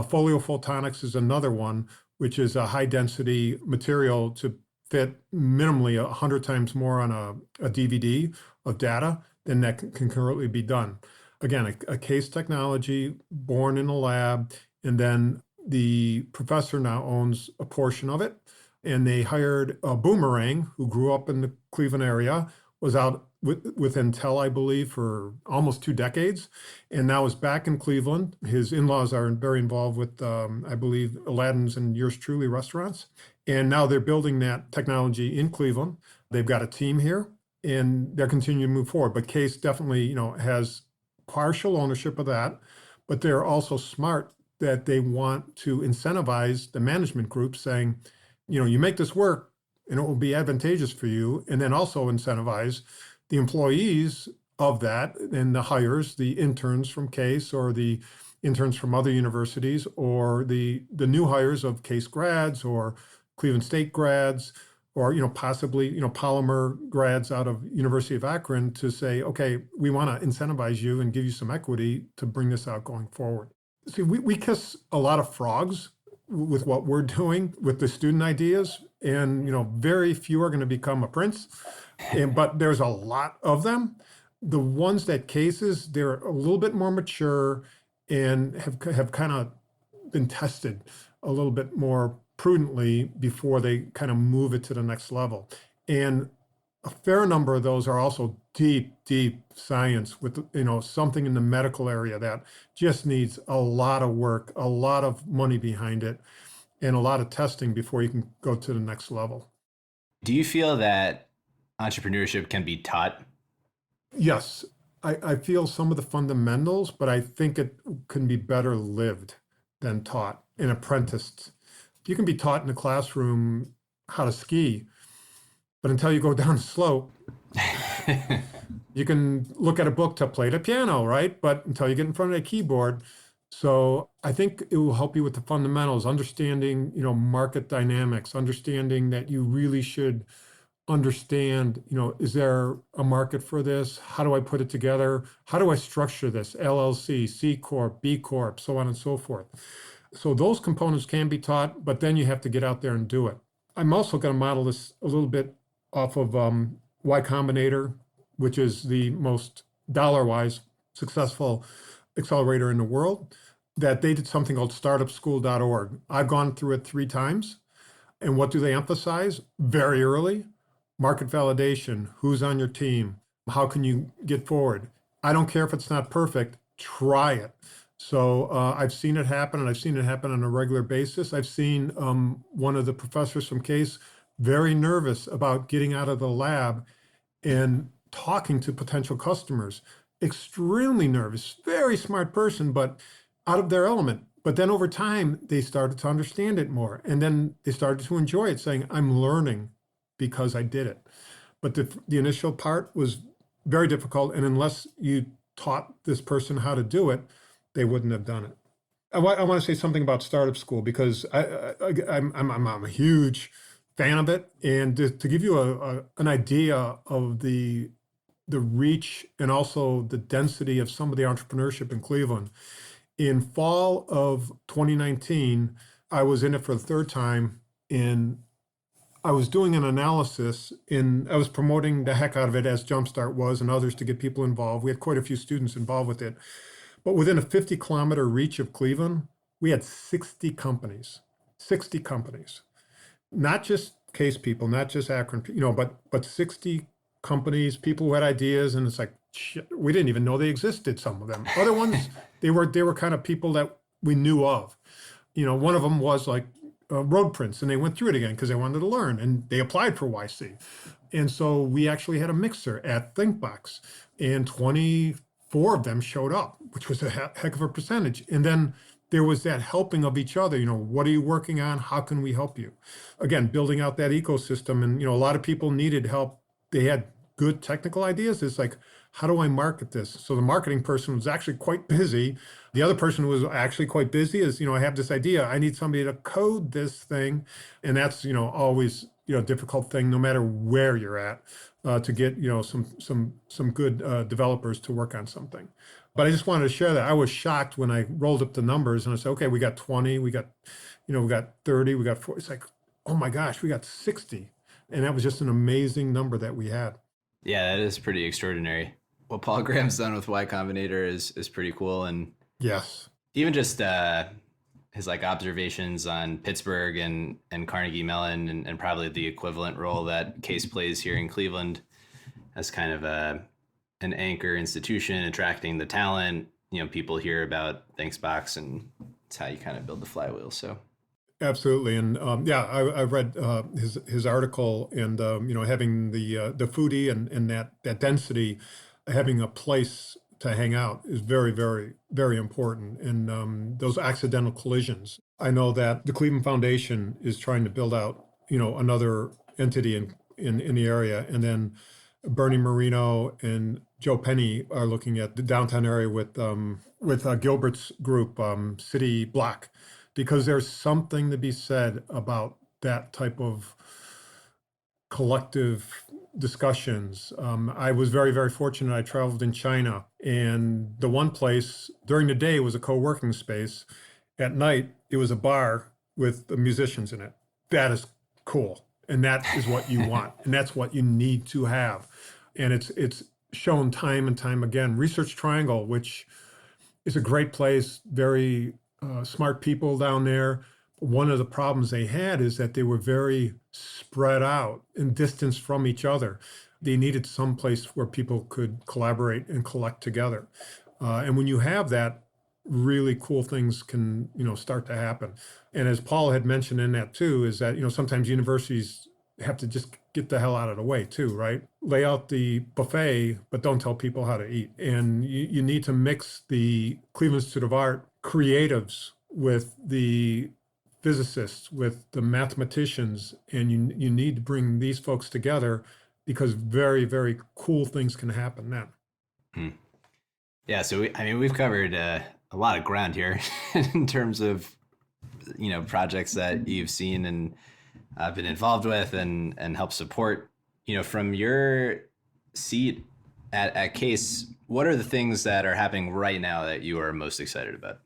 Folio Photonics is another one, which is a high-density material to fit minimally 100 times more on a DVD of data than that can currently be done. Again, a case technology born in a lab, and then the professor now owns a portion of it. And they hired a Boomerang, who grew up in the Cleveland area, was out with Intel, I believe, for almost 2 decades, and now is back in Cleveland. His in-laws are very involved with, I believe, Aladdin's and Yours Truly restaurants. And now they're building that technology in Cleveland. They've got a team here, and they're continuing to move forward. But Case definitely, has partial ownership of that, but they're also smart that they want to incentivize the management group, saying, you make this work and it will be advantageous for you, and then also incentivize the employees of that and the hires, the interns from Case or the interns from other universities, or the new hires of Case grads or Cleveland State grads, or possibly polymer grads out of University of Akron, to say, okay, we want to incentivize you and give you some equity to bring this out going forward. See, we kiss a lot of frogs with what we're doing with the student ideas, and very few are going to become a prince, but there's a lot of them. The ones that Cases, they're a little bit more mature and have kind of been tested a little bit more prudently before they kind of move it to the next level. And a fair number of those are also deep science with, something in the medical area that just needs a lot of work, a lot of money behind it, and a lot of testing before you can go to the next level. Do you feel that entrepreneurship can be taught? Yes, I feel some of the fundamentals, but I think it can be better lived than taught and apprenticed. You can be taught in a classroom how to ski, but until you go down the slope, you can look at a book to play the piano, right? But until you get in front of a keyboard. So I think it will help you with the fundamentals, understanding, market dynamics, understanding that you really should understand, is there a market for this? How do I put it together? How do I structure this? LLC, C Corp, B Corp, so on and so forth. So those components can be taught, but then you have to get out there and do it. I'm also going to model this a little bit off of Y Combinator, which is the most dollar-wise successful accelerator in the world, that they did something called startupschool.org. I've gone through it 3 times. And what do they emphasize? Very early, market validation. Who's on your team? How can you get forward? I don't care if it's not perfect, try it. So I've seen it happen, and I've seen it happen on a regular basis. I've seen one of the professors from Case very nervous about getting out of the lab and talking to potential customers. Extremely nervous, very smart person, but out of their element. But then over time, they started to understand it more. And then they started to enjoy it, saying, I'm learning because I did it. But the initial part was very difficult. And unless you taught this person how to do it, they wouldn't have done it. I want to say something about Startup School, because I'm a huge fan of it. And to give you an idea of the reach and also the density of some of the entrepreneurship in Cleveland, in fall of 2019, I was in it for the 3rd time, and I was doing an analysis, and I was promoting the heck out of it, as Jumpstart was, and others, to get people involved. We had quite a few students involved with it. But within a 50-kilometer reach of Cleveland, we had 60 companies, not just Case people, not just Akron, but 60 companies, people who had ideas, and it's like, shit, we didn't even know they existed, some of them. Other ones, they were kind of people that we knew of. One of them was like Road Prince, and they went through it again because they wanted to learn, and they applied for YC. And so we actually had a mixer at ThinkBox, and 24 of them showed up, which was a heck of a percentage. And then there was that helping of each other. What are you working on? How can we help you? Again, building out that ecosystem. And, a lot of people needed help. They had good technical ideas. It's like, how do I market this? So the marketing person was actually quite busy. The other person who was actually quite busy is, I have this idea. I need somebody to code this thing. And that's, always, difficult thing, no matter where you're at, to get, some good developers to work on something. But I just wanted to share that. I was shocked when I rolled up the numbers and I said, okay, we got 20, we got 30, we got 40. It's like, oh my gosh, we got 60. And that was just an amazing number that we had. Yeah, that is pretty extraordinary. What Paul Graham's done with Y Combinator is pretty cool. And yes, even just his observations on Pittsburgh and Carnegie Mellon and probably the equivalent role that Case plays here in Cleveland as kind of an anchor institution, attracting the talent. People hear about ThinkBox, and it's how you kind of build the flywheel. So absolutely. And I read his article, and having the foodie and that density, having a place to hang out is very, very, very important. And those accidental collisions. I know that the Cleveland Foundation is trying to build out, another entity in the area, and then Bernie Marino and Joe Penny are looking at the downtown area with Gilbert's group, City Block, because there's something to be said about that type of collective discussions. I was very, very fortunate. I traveled in China, and the one place during the day was a co-working space. At night, it was a bar with the musicians in it. That is cool. And that is what you want. And that's what you need to have. And it's shown time and time again. Research Triangle, which is a great place, very smart people down there. One of the problems they had is that they were very spread out and distanced from each other. They needed some place where people could collaborate and collect together. And when you have that, really cool things can, start to happen. And as Paul had mentioned in that too, is that, sometimes universities have to just get the hell out of the way too, right? Lay out the buffet, but don't tell people how to eat. And you need to mix the Cleveland Institute of Art creatives with the physicists, with the mathematicians, and you need to bring these folks together, because very, very cool things can happen then. Yeah, so we've covered a lot of ground here in terms of projects that you've seen and been involved with and help support. From your seat at Case, what are the things that are happening right now that you are most excited about?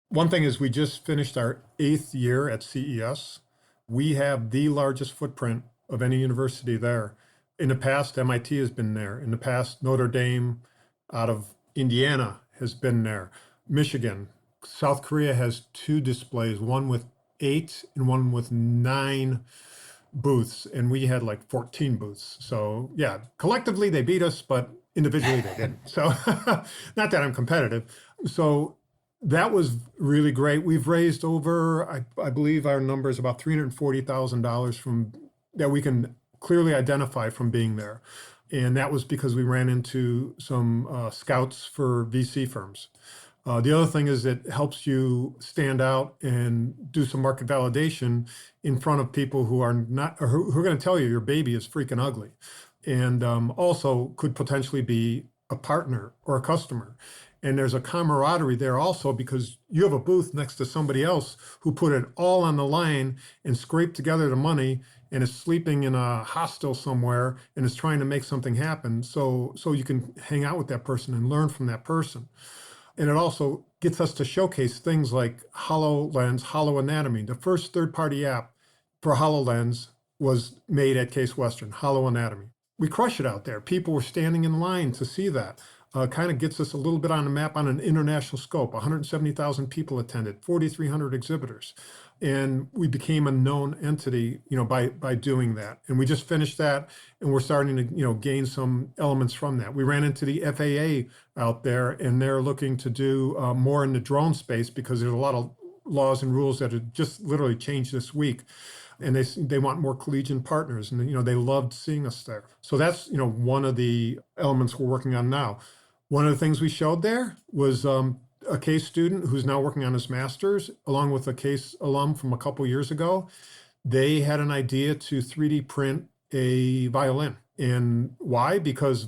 One thing is we just finished our 8th year at CES. We have the largest footprint of any university there. In the past, MIT has been there. In the past, Notre Dame out of Indiana has been there. Michigan, South Korea has 2 displays, one with 8 and one with 9 booths. And we had like 14 booths. So yeah, collectively they beat us, but individually they didn't. So not that I'm competitive. So that was really great. We've raised over, I believe our number is about $340,000 from that we can clearly identify from being there. And that was because we ran into some scouts for VC firms. The other thing is it helps you stand out and do some market validation in front of people who are not, or who are going to tell you your baby is freaking ugly, and also could potentially be a partner or a customer. And there's a camaraderie there also, because you have a booth next to somebody else who put it all on the line and scraped together the money and is sleeping in a hostel somewhere and is trying to make something happen. So you can hang out with that person and learn from that person. And it also gets us to showcase things like HoloLens, HoloAnatomy. The first third-party app for HoloLens was made at Case Western, HoloAnatomy. we crush it out there. People were standing in line to see that. Kind of gets us a little bit on the map on an international scope. 170,000 people attended, 4,300 exhibitors. And we became a known entity, by doing that. And we just finished that, and we're starting to, gain some elements from that. We ran into the FAA out there, and they're looking to do more in the drone space because there's a lot of laws and rules that have just literally changed this week. And they want more collegiate partners, and they loved seeing us there. So that's one of the elements we're working on now. One of the things we showed there was a Case student who's now working on his master's, along with a Case alum from a couple years ago. They had an idea to 3D print a violin. And why? Because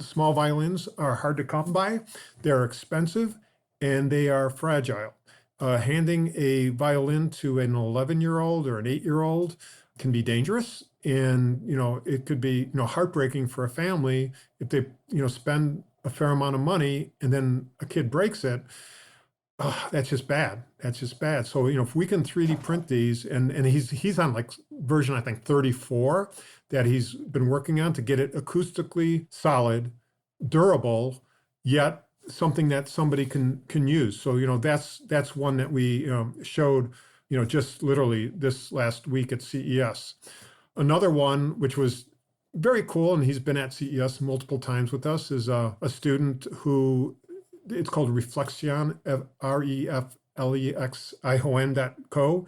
small violins are hard to come by, they're expensive, and they are fragile. Handing a violin to an 11-year-old or an 8-year-old can be dangerous. And, it could be, heartbreaking for a family if they, spend a fair amount of money and then a kid breaks it. That's just bad. That's just bad. So, if we can 3D print these, and he's on like version, I think 34, that he's been working on to get it acoustically solid, durable, yet something that somebody can use. So, that's one that we showed, just literally this last week at CES. Another one, which was very cool, and he's been at CES multiple times with us, is a student who, it's called Reflexion, REFLEXION.co.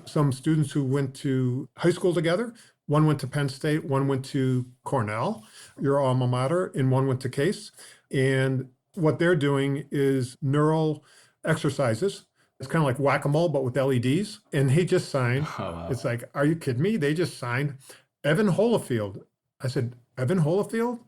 Some students who went to high school together. One went to Penn State, one went to Cornell, your alma mater, and one went to Case. And what they're doing is neural exercises. It's kind of like whack-a-mole, but with LEDs. And he just signed. Oh, wow. It's like, are you kidding me? They just signed Evan Holyfield. I said, Evan Holyfield?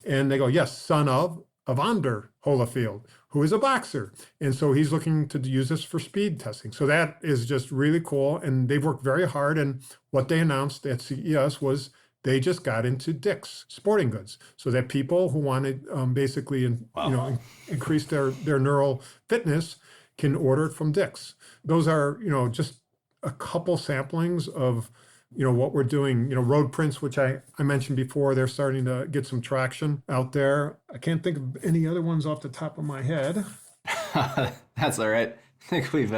And they go, yes, son of Evander Holyfield, who is a boxer. And so he's looking to use this for speed testing. So that is just really cool. And they've worked very hard. And what they announced at CES was they just got into Dick's Sporting Goods, so that people who wanted basically Wow. Increase their neural fitness can order it from Dick's. Those are just a couple samplings of what we're doing. Road prints, which I mentioned before, they're starting to get some traction out there. I can't think of any other ones off the top of my head. That's all right. I think we've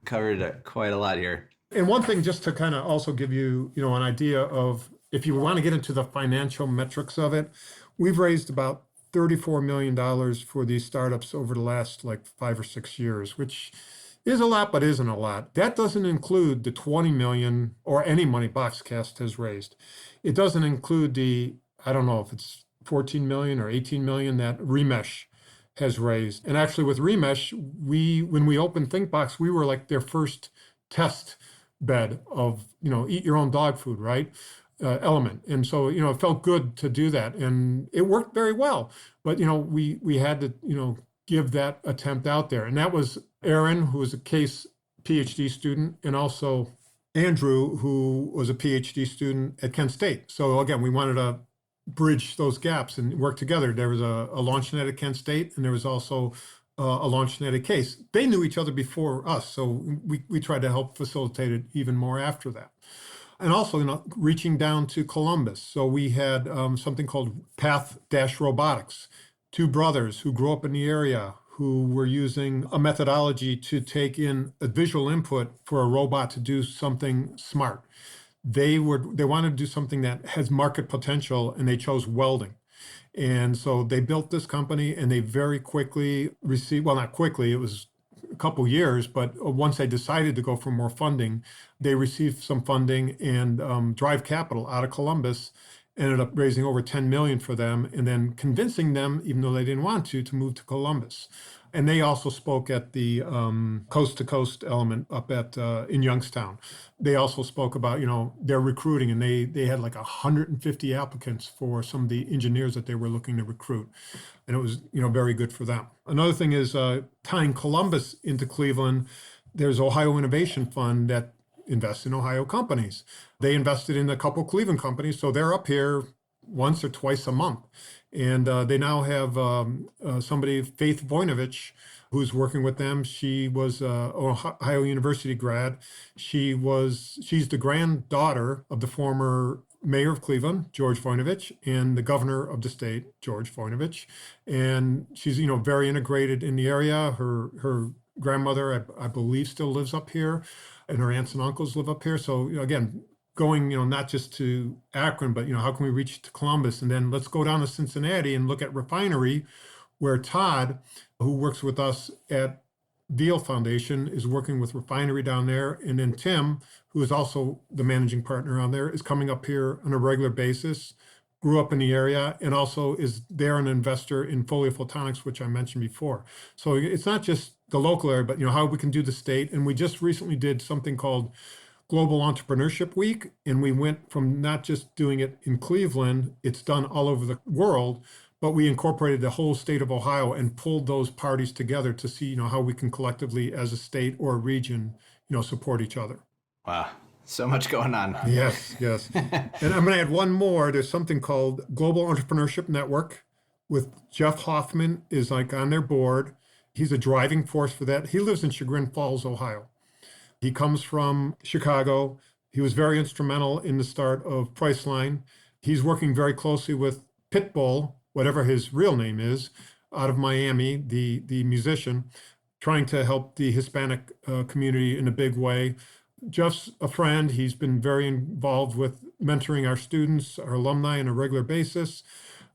covered quite a lot here. And one thing, just to kind of also give you an idea of, if you want to get into the financial metrics of it, we've raised about $34 million for these startups over the last 5 or 6 years, which is a lot, but isn't a lot. That doesn't include the 20 million or any money Boxcast has raised. It doesn't include the, I don't know if it's 14 million or 18 million that Remesh has raised. And actually with Remesh, when we opened ThinkBox, we were like their first test bed of, eat your own dog food, right? Element. And so, it felt good to do that, and it worked very well. But, we had to, give that attempt out there. And that was Aaron, who was a Case PhD student, and also Andrew, who was a PhD student at Kent State. So again, we wanted to bridge those gaps and work together. There was a LaunchNet at Kent State, and there was also a LaunchNet at Case. They knew each other before us, so we tried to help facilitate it even more after that. And also, reaching down to Columbus. So we had something called Path-Robotics, two brothers who grew up in the area who were using a methodology to take in a visual input for a robot to do something smart. They wanted to do something that has market potential, and they chose welding. And so they built this company, and they very quickly received, well, not quickly, it was a couple years, but once they decided to go for more funding, they received some funding, and Drive Capital out of Columbus ended up raising over 10 million for them, and then convincing them, even though they didn't want to move to Columbus. And they also spoke at the Coast to Coast element up at in Youngstown. They also spoke about their recruiting, and they had like 150 applicants for some of the engineers that they were looking to recruit, and it was very good for them. Another thing is tying Columbus into Cleveland. There's Ohio Innovation Fund that invests in Ohio companies. They invested in a couple Cleveland companies, so they're up here once or twice a month. And they now have somebody, Faith Voinovich, who's working with them. She was an Ohio University grad. She's the granddaughter of the former mayor of Cleveland, George Voinovich, and the governor of the state, George Voinovich. And she's, very integrated in the area. Her grandmother, I believe, still lives up here, and her aunts and uncles live up here. So, again, going, not just to Akron, but, how can we reach to Columbus? And then let's go down to Cincinnati and look at refinery, where Todd, who works with us at Deal Foundation, is working with refinery down there. And then Tim, who is also the managing partner on there, is coming up here on a regular basis, grew up in the area, and also is there an investor in Folio Photonics, which I mentioned before. So it's not just the local area, but how we can do the state. And we just recently did something called Global Entrepreneurship Week. And we went from not just doing it in Cleveland, it's done all over the world, but we incorporated the whole state of Ohio and pulled those parties together to see, how we can collectively as a state or a region, support each other. Wow. So much going on. Yes. And I'm going to add one more. There's something called Global Entrepreneurship Network with Jeff Hoffman is on their board. He's a driving force for that. He lives in Chagrin Falls, Ohio. He comes from Chicago. He was very instrumental in the start of Priceline. He's working very closely with Pitbull, whatever his real name is, out of Miami, the musician, trying to help the Hispanic community in a big way. Jeff's a friend. He's been very involved with mentoring our students, our alumni on a regular basis.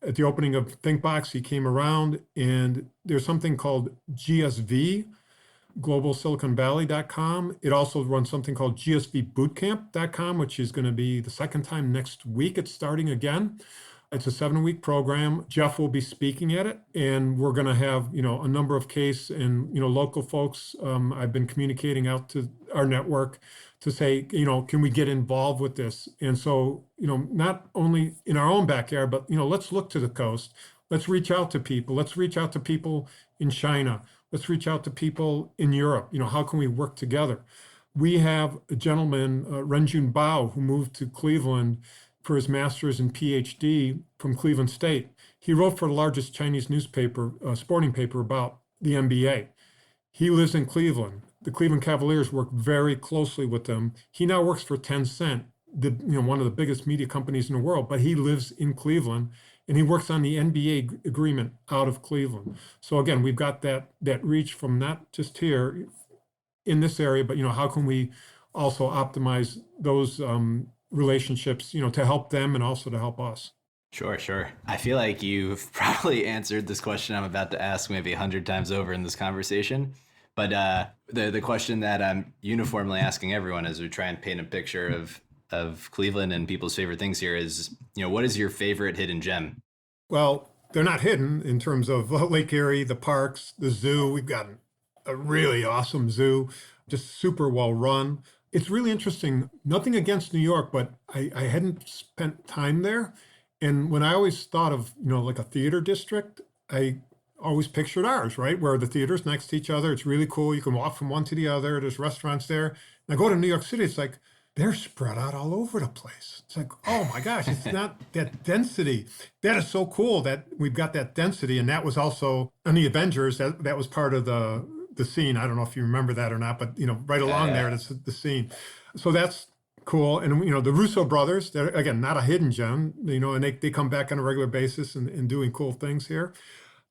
At the opening of ThinkBox, he came around, and there's something called GSV, globalsiliconvalley.com. It also runs something called gsvbootcamp.com, which is going to be the second time next week. It's starting again. It's a 7-week program. Jeff will be speaking at it, and we're going to have, a number of case and, local folks. I've been communicating out to our network to say, can we get involved with this? And so, not only in our own backyard, but, let's look to the coast. Let's reach out to people. Let's reach out to people in China. Let's reach out to people in Europe. How can we work together? We have a gentleman, Renjun Bao, who moved to Cleveland for his master's and PhD from Cleveland State. He wrote for the largest Chinese newspaper, sporting paper, about the NBA. He lives in Cleveland. The Cleveland Cavaliers work very closely with them. He now works for Tencent, one of the biggest media companies in the world, but he lives in Cleveland, and he works on the NBA agreement out of Cleveland. So again, we've got that reach from not just here in this area, but how can we also optimize those relationships, to help them and also to help us. Sure. I feel like you've probably answered this question I'm about to ask maybe 100 times over in this conversation. But the question that I'm uniformly asking everyone as we try and paint a picture of Cleveland and people's favorite things here is, what is your favorite hidden gem? Well, they're not hidden in terms of Lake Erie, the parks, the zoo. We've got a really awesome zoo, just super well run. It's really interesting. Nothing against New York, but I hadn't spent time there. And when I always thought of, like a theater district, I always pictured ours, right? Where the theater's next to each other. It's really cool. You can walk from one to the other. There's restaurants there. And I go to New York City, it's like, they're spread out all over the place. It's like, oh my gosh, it's not that density. That is so cool that we've got that density. And that was also on the Avengers, that was part of the scene. I don't know if you remember that or not, but right along there, that's the scene. So that's cool. And the Russo brothers, they're again not a hidden gem, and they come back on a regular basis and doing cool things here.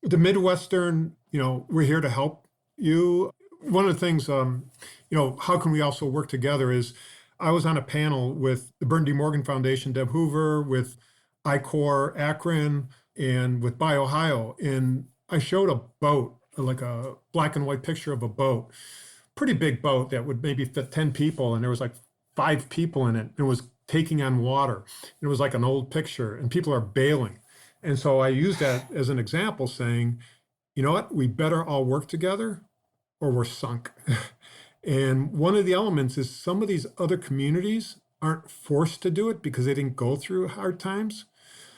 The Midwestern, we're here to help you. One of the things, how can we also work together is I was on a panel with the Burton D. Morgan Foundation, Deb Hoover, with ICOR Akron, and with BioOhio, and I showed a boat, like a black and white picture of a boat, pretty big boat that would maybe fit 10 people. And there was like 5 people in it. It was taking on water. It was like an old picture and people are bailing. And so I used that as an example saying, you know what, we better all work together or we're sunk. And one of the elements is some of these other communities aren't forced to do it because they didn't go through hard times.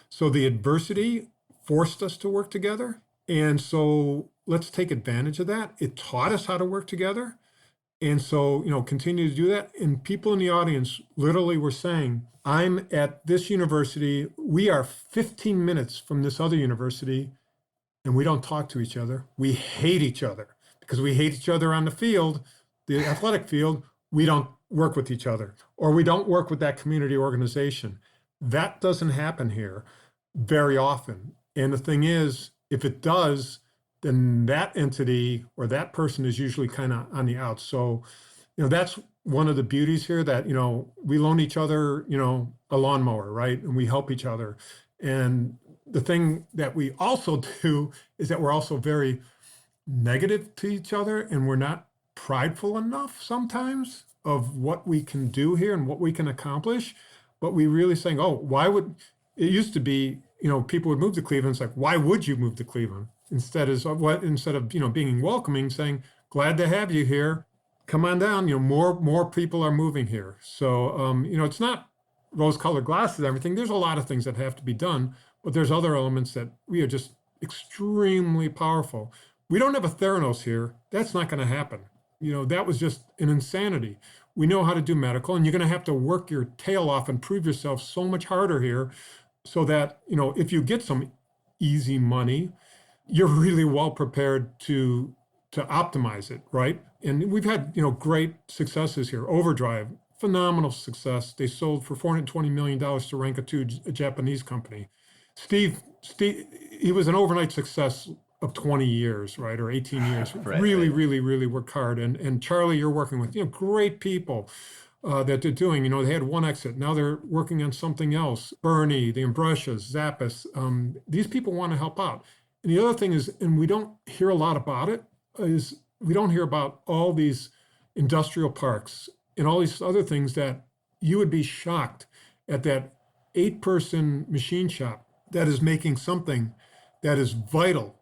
So the adversity forced us to work together. And so let's take advantage of that. It taught us how to work together. And so, continue to do that. And people in the audience literally were saying, I'm at this university. We are 15 minutes from this other university, and we don't talk to each other. We hate each other because we hate each other on the field, the athletic field. We don't work with each other, or we don't work with that community organization. That doesn't happen here very often. And the thing is, if it does, then that entity or that person is usually kind of on the outs. So, that's one of the beauties here, that, we loan each other, a lawnmower, right? And we help each other. And the thing that we also do is that we're also very negative to each other, and we're not prideful enough sometimes of what we can do here and what we can accomplish. But we really saying, oh, why would it used to be, people would move to Cleveland. It's like, why would you move to Cleveland? Instead of, being welcoming, saying, glad to have you here. Come on down. More people are moving here. So, it's not rose-colored glasses, everything. There's a lot of things that have to be done, but there's other elements that we are just extremely powerful. We don't have a Theranos here. That's not going to happen. That was just an insanity. We know how to do medical, and you're going to have to work your tail off and prove yourself so much harder here, so that, if you get some easy money, you're really well prepared to optimize it, right? And we've had, great successes here. Overdrive, phenomenal success. They sold for $420 million to Ranka, a Japanese company. Steve, he was an overnight success of 20 years, right? Or 18 years. Right, really, right. really, really work hard. And Charlie, you're working with, great people that they're doing. They had one exit. Now they're working on something else. Bernie, the Imbrecias, Zappis. These people want to help out. And the other thing is, and we don't hear a lot about it, is we don't hear about all these industrial parks and all these other things that you would be shocked at, that 8-person machine shop that is making something that is vital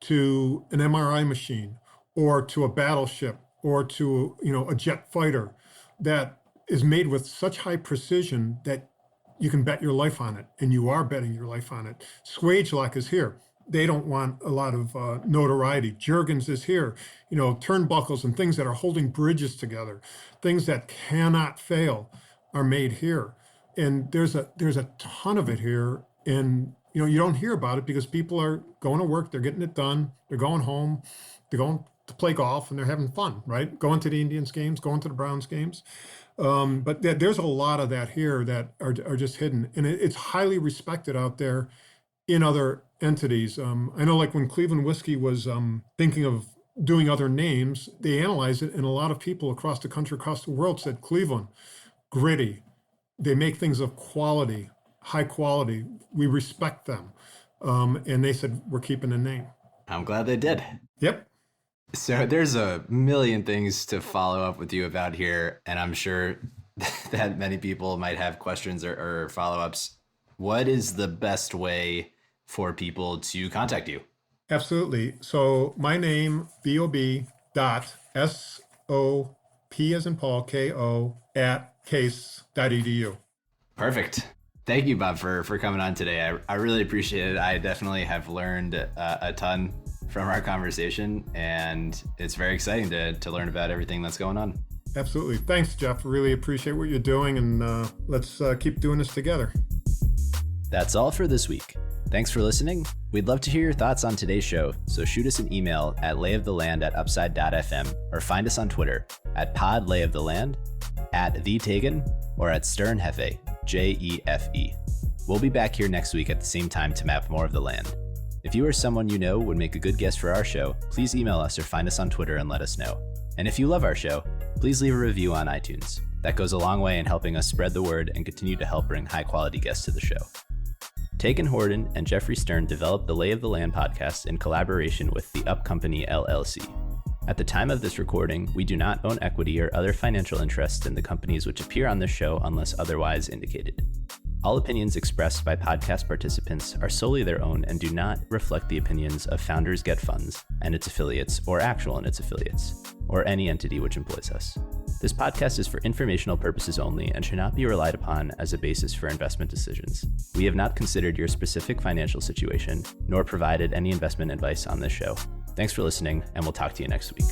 to an MRI machine or to a battleship or to, a jet fighter, that is made with such high precision that you can bet your life on it, and you are betting your life on it. Swagelok is here. They don't want a lot of notoriety. Juergens is here. Turnbuckles and things that are holding bridges together, things that cannot fail, are made here. And there's a ton of it here. And you don't hear about it because people are going to work, they're getting it done, they're going home, they're going to play golf, and they're having fun, right? Going to the Indians games, going to the Browns games. But there's a lot of that here that are just hidden. And it's highly respected out there in other entities. I know, like when Cleveland Whiskey was thinking of doing other names, they analyzed it, and a lot of people across the country, across the world said Cleveland, gritty. They make things of quality, high quality. We respect them. And they said, we're keeping the name. I'm glad they did. Yep. So there's a million things to follow up with you about here, and I'm sure that many people might have questions or follow-ups. What is the best way for people to contact you? Absolutely. So my name, bob.sop as in Paul, KO @case.edu. Perfect. Thank you, Bob, for coming on today. I really appreciate it. I definitely have learned a ton from our conversation, and it's very exciting to learn about everything that's going on. Absolutely. Thanks, Jeff. Really appreciate what you're doing, and let's keep doing this together. That's all for this week. Thanks for listening. We'd love to hear your thoughts on today's show, so shoot us an email at layoftheland@upside.fm, or find us on Twitter at podlayoftheland, @thetegan, or at sternhefe, JEFE. We'll be back here next week at the same time to map more of the land. If you or someone you know would make a good guest for our show, please email us or find us on Twitter and let us know. And if you love our show, please leave a review on iTunes. That goes a long way in helping us spread the word and continue to help bring high-quality guests to the show. Tegan Horden and Jeffrey Stern developed the Lay of the Land podcast in collaboration with the Up Company, LLC. At the time of this recording, we do not own equity or other financial interests in the companies which appear on this show unless otherwise indicated. All opinions expressed by podcast participants are solely their own and do not reflect the opinions of Founders Get Funds and its affiliates, or Actual and its affiliates, or any entity which employs us. This podcast is for informational purposes only and should not be relied upon as a basis for investment decisions. We have not considered your specific financial situation, nor provided any investment advice on this show. Thanks for listening, and we'll talk to you next week.